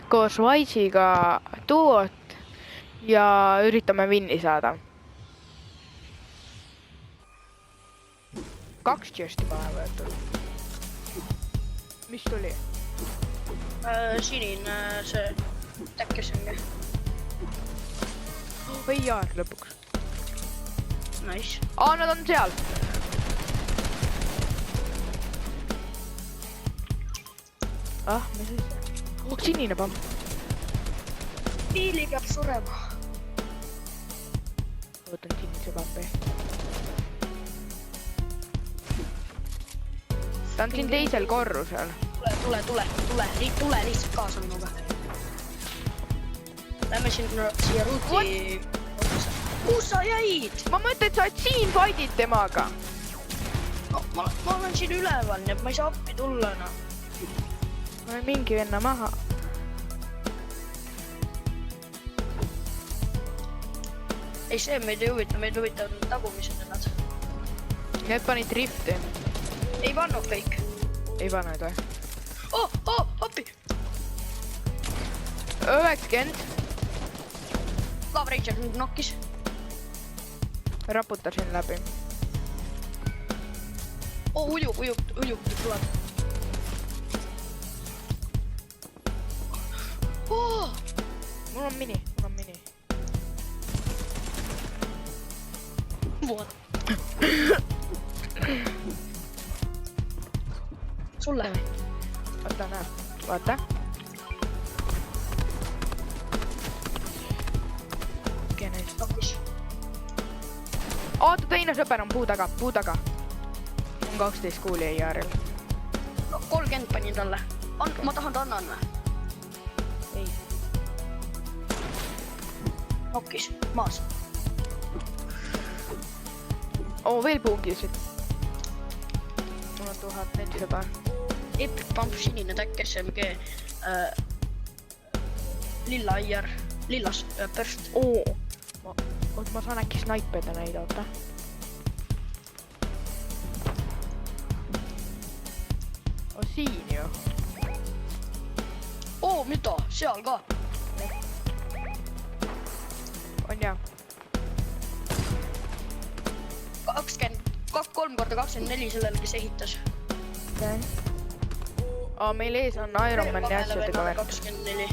koos Wise'iga duot ja üritame winni saada. 2 chest'i kohe võetud. Mis tuli? Sinine see täkkesingi. Või jaar lõpuks. Nice. Nad on seal. Mis siis? Sinine pamm. Piili peab surema. Võtan sinise pampi. Ta on siin teisel korrusel. Tule lihtsalt kaasa minuga. Lähme siia ruuti. Kus sa jäid? Ma mõtlen, et sa oled siin fightid temaga. No, ma olen siin üleval, nii et ma ei saa appi tulla. No. Ma olen mingi venna maha. Ei, see meid ei huvita, meid huvitavad need tagumised ennad. Need panid drifti. Ei pannud kõik. Ei pannud või? Appi! 90. Love Ranger nüüd nokkis. Raputasin läbi. Ujub, tuleb. Mul on mini. What? Sulle. Oota, näe. Vaata. Nokkis. Oota, teine sõber on puu taga. On 12 kuuli EIR-il. 30 panin talle. Ma tahan ta annan või? Ei. Nokkis, maas. Veel puugisid. Mul on 1400. Epic Pump, sinine täkk, SMG, lilla IR, lillas pörst. Ma saan äkki snaipeda neid, oota. Siin ju. Mida? Seal ka. On jah. 3x24 sellele, kes ehitas. Meil ees on Ironmani asjadega värk. 24.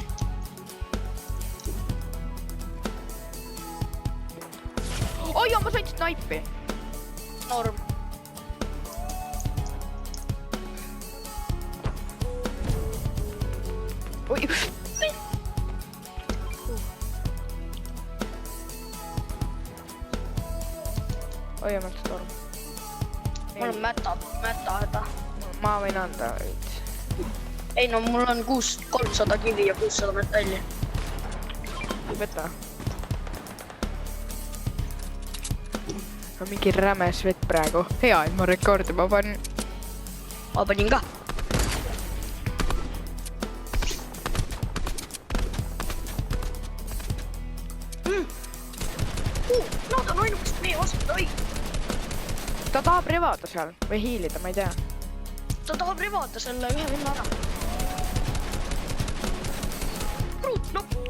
Ma sain snaipi. Norm. On storm. Mul on mäta häda. Ma võin anda veits. Ei no, mul on 300 kivi ja 600 metalli. Võta. On mingi räme svet praegu. Hea, et ma rekordi panin. Ma panin ka. Nad on ainukest meie vastu, oi! Ta tahab revada seal või hiilida, ma ei tea. Ta tahab revada selle ühe venna ära.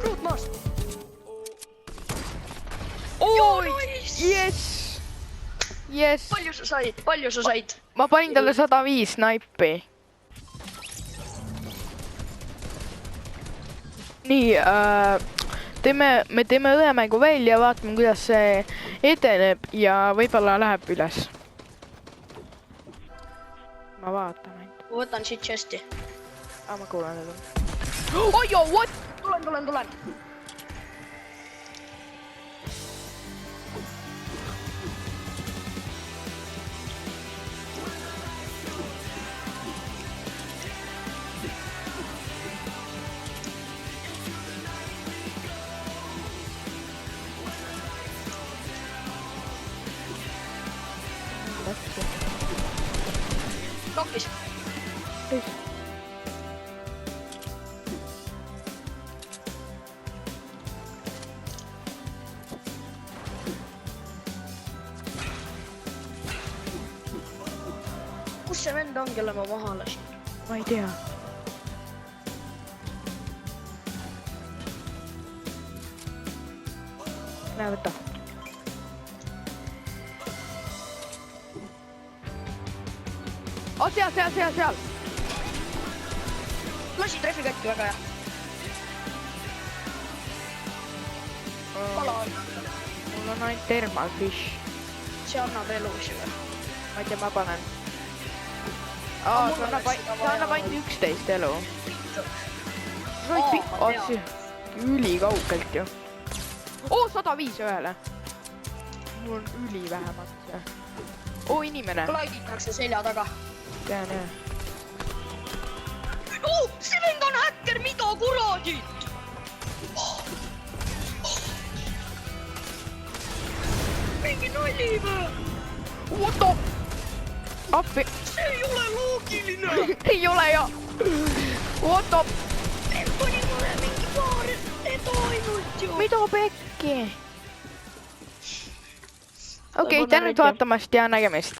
Kruut maas. Yes. Palju sa said? Ma panin talle 105 snaipi. Nii, me teeme õemängu veel ja vaatame, kuidas see edeneb ja võib-olla läheb üles. Ma vaatan ainult. Ma võtan siit chest'i. Ma kuulen teda. What? Tulen. Nokkis. Kus see vend on, kelle ma maha lasin? Ma ei tea. näe, võta. Seal. lasi trehvi katki, väga hea. Kala on. Mul on ainult thermal fish. See annab elusi või? Ma ei tea, ma panen. See annab ainult 11 elu. Üli kaugelt ju. 105 ühele. Mul on üli vähemalt see. Inimene. Klaiditakse selja taga. Tean jah. See vend on häkker, mida kuradit! Mingi nali või? What the? Appi. See ei ole loogiline! Ei ole ja. What the? Vend pani mulle mingi paar edu ainult ju. Mida pekki? Okei, tänud vaatamast ja nägemist.